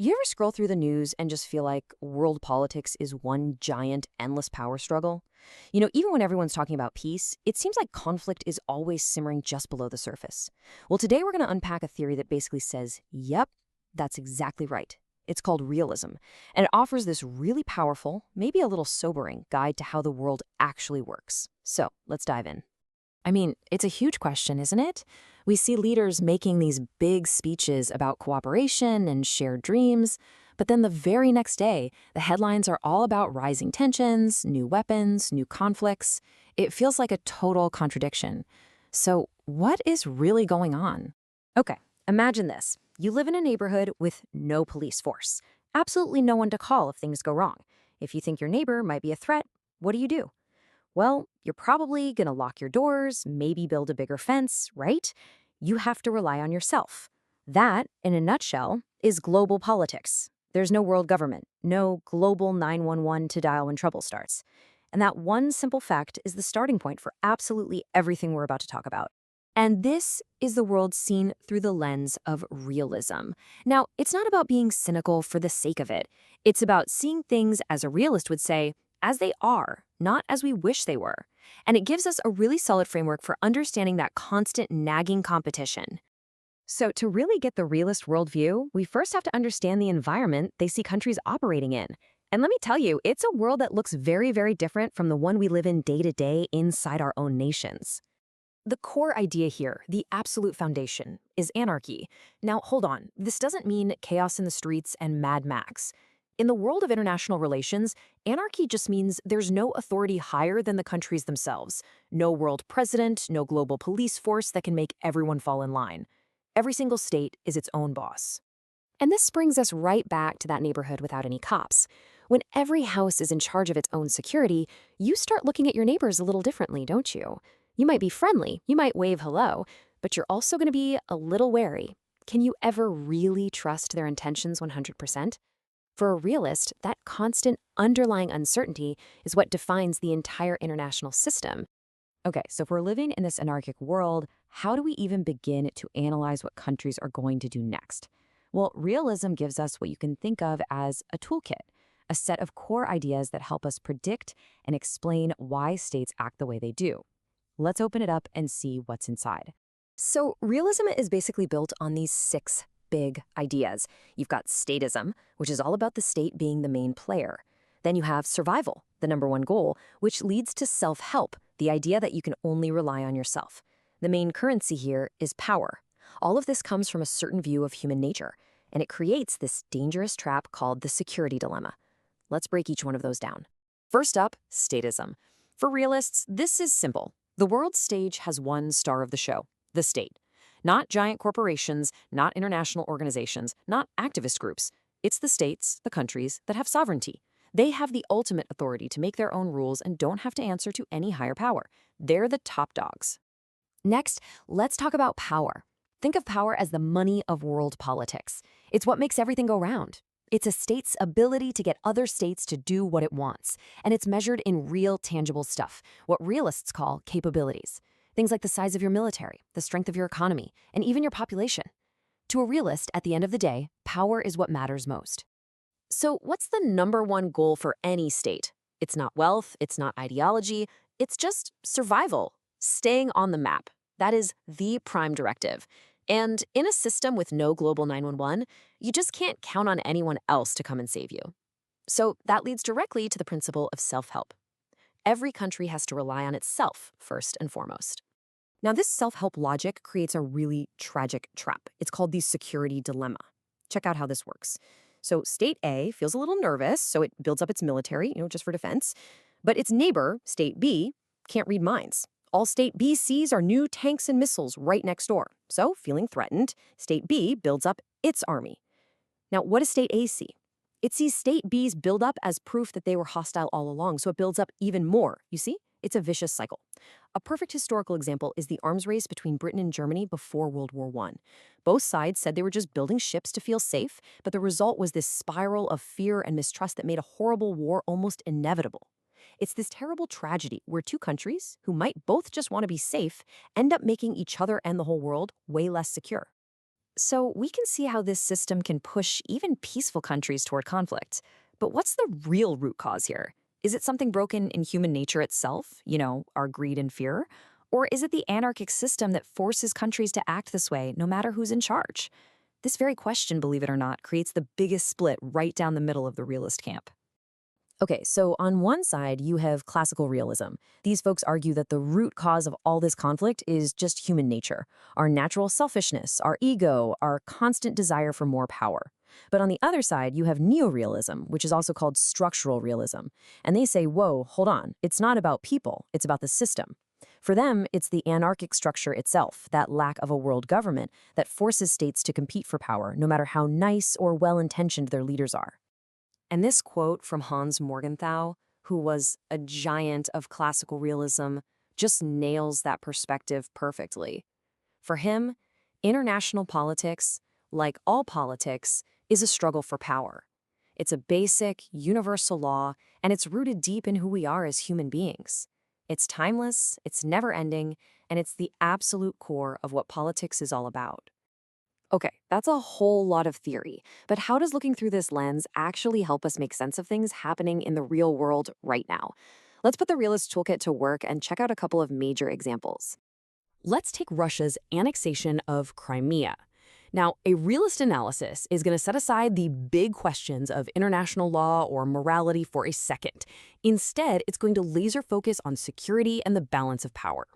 You ever scroll through the news and just feel like world politics is one giant, endless power struggle? Even when everyone's talking about peace, it seems like conflict is always simmering just below the surface. Well, today we're going to unpack a theory that basically says, yep, that's exactly right. It's called realism, and it offers this really powerful, maybe a little sobering, guide to how the world actually works. So let's dive in. It's a huge question, isn't it? We see leaders making these big speeches about cooperation and shared dreams, but then the very next day, the headlines are all about rising tensions, new weapons, new conflicts. It feels like a total contradiction. So, what is really going on? Okay, imagine this. You live in a neighborhood with no police force. Absolutely no one to call if things go wrong. If you think your neighbor might be a threat, what do? Well, you're probably going to lock your doors, maybe build a bigger fence, right? You have to rely on yourself. That, in a nutshell, is global politics. There's no world government, no global 911 to dial when trouble starts. And that one simple fact is the starting point for absolutely everything we're about to talk about. And this is the world seen through the lens of realism. Now, it's not about being cynical for the sake of it. It's about seeing things, as a realist would say, as they are, not as we wish they were. And it gives us a really solid framework for understanding that constant nagging competition. So, to really get the realist worldview, we first have to understand the environment they see countries operating in. And let me tell you, it's a world that looks very, very different from the one we live in day to day inside our own nations. The core idea here, the absolute foundation, is anarchy. Now, hold on, this doesn't mean chaos in the streets and Mad Max. In the world of international relations, anarchy just means there's no authority higher than the countries themselves. No world president, no global police force that can make everyone fall in line. Every single state is its own boss. And this brings us right back to that neighborhood without any cops. When every house is in charge of its own security, you start looking at your neighbors a little differently, don't you? You might be friendly, you might wave hello, but you're also going to be a little wary. Can you ever really trust their intentions 100%? For a realist, that constant underlying uncertainty is what defines the entire international system. Okay, so if we're living in this anarchic world, how do we even begin to analyze what countries are going to do next? Well, realism gives us what you can think of as a toolkit, a set of core ideas that help us predict and explain why states act the way they do. Let's open it up and see what's inside. So, realism is basically built on these six big ideas. You've got statism, which is all about the state being the main player. Then you have survival, the number one goal, which leads to self-help, the idea that you can only rely on yourself. The main currency here is power. All of this comes from a certain view of human nature, and it creates this dangerous trap called the security dilemma. Let's break each one of those down. First up, statism. For realists, this is simple. The world stage has one star of the show, the state. Not giant corporations, not international organizations, not activist groups. It's the states, the countries, that have sovereignty. They have the ultimate authority to make their own rules and don't have to answer to any higher power. They're the top dogs. Next, let's talk about power. Think of power as the money of world politics. It's what makes everything go round. It's a state's ability to get other states to do what it wants, and it's measured in real, tangible stuff, what realists call capabilities. Things like the size of your military, the strength of your economy, and even your population. To a realist, at the end of the day, power is what matters most. So what's the number one goal for any state? It's not wealth, it's not ideology, it's just survival, staying on the map. That is the prime directive. And in a system with no global 911, you just can't count on anyone else to come and save you. So that leads directly to the principle of self-help. Every country has to rely on itself first and foremost. Now, this self-help logic creates a really tragic trap. It's called the security dilemma. Check out how this works. So state A feels a little nervous, so it builds up its military, just for defense. But its neighbor, state B, can't read minds. All state B sees are new tanks and missiles right next door. So, feeling threatened, state B builds up its army. Now, what does state A see? It sees state B's buildup as proof that they were hostile all along, so it builds up even more. You see? It's a vicious cycle. A perfect historical example is the arms race between Britain and Germany before World War I. Both sides said they were just building ships to feel safe, but the result was this spiral of fear and mistrust that made a horrible war almost inevitable. It's this terrible tragedy where two countries, who might both just want to be safe, end up making each other and the whole world way less secure. So we can see how this system can push even peaceful countries toward conflict. But what's the real root cause here? Is it something broken in human nature itself, our greed and fear? Or is it the anarchic system that forces countries to act this way, no matter who's in charge? This very question, believe it or not, creates the biggest split right down the middle of the realist camp. Okay, so on one side, you have classical realism. These folks argue that the root cause of all this conflict is just human nature, our natural selfishness, our ego, our constant desire for more power. But on the other side, you have neorealism, which is also called structural realism. And they say, whoa, hold on, it's not about people, it's about the system. For them, it's the anarchic structure itself, that lack of a world government, that forces states to compete for power, no matter how nice or well-intentioned their leaders are. And this quote from Hans Morgenthau, who was a giant of classical realism, just nails that perspective perfectly. For him, international politics, like all politics, is a struggle for power. It's a basic, universal law, and it's rooted deep in who we are as human beings. It's timeless, it's never-ending, and it's the absolute core of what politics is all about. Okay, that's a whole lot of theory, but how does looking through this lens actually help us make sense of things happening in the real world right now? Let's put the Realist Toolkit to work and check out a couple of major examples. Let's take Russia's annexation of Crimea. Now, a realist analysis is going to set aside the big questions of international law or morality for a second. Instead, it's going to laser focus on security and the balance of power.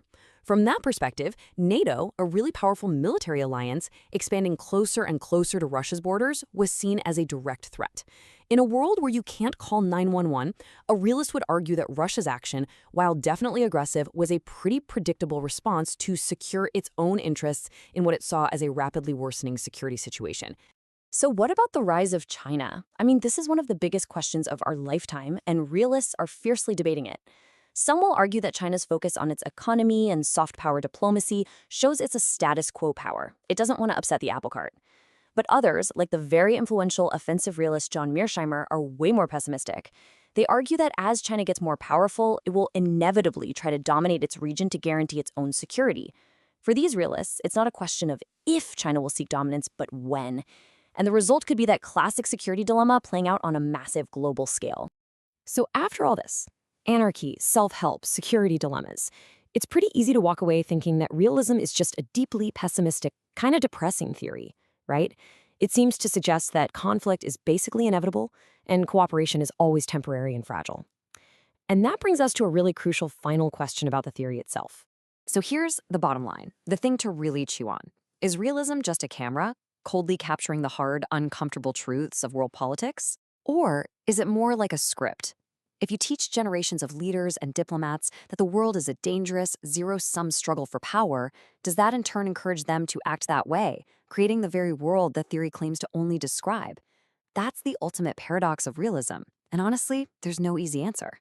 From that perspective, NATO, a really powerful military alliance, expanding closer and closer to Russia's borders, was seen as a direct threat. In a world where you can't call 911, a realist would argue that Russia's action, while definitely aggressive, was a pretty predictable response to secure its own interests in what it saw as a rapidly worsening security situation. So what about the rise of China? I mean, this is one of the biggest questions of our lifetime, and realists are fiercely debating it. Some will argue that China's focus on its economy and soft power diplomacy shows it's a status quo power. It doesn't want to upset the apple cart. But others, like the very influential offensive realist John Mearsheimer, are way more pessimistic. They argue that as China gets more powerful, it will inevitably try to dominate its region to guarantee its own security. For these realists, it's not a question of if China will seek dominance, but when. And the result could be that classic security dilemma playing out on a massive global scale. So after all this, anarchy, self-help, security dilemmas, it's pretty easy to walk away thinking that realism is just a deeply pessimistic, kind of depressing theory, right? It seems to suggest that conflict is basically inevitable and cooperation is always temporary and fragile. And that brings us to a really crucial final question about the theory itself. So here's the bottom line, the thing to really chew on. Is realism just a camera, coldly capturing the hard, uncomfortable truths of world politics? Or is it more like a script? If you teach generations of leaders and diplomats that the world is a dangerous, zero-sum struggle for power, does that in turn encourage them to act that way, creating the very world the theory claims to only describe? That's the ultimate paradox of realism. And honestly, there's no easy answer.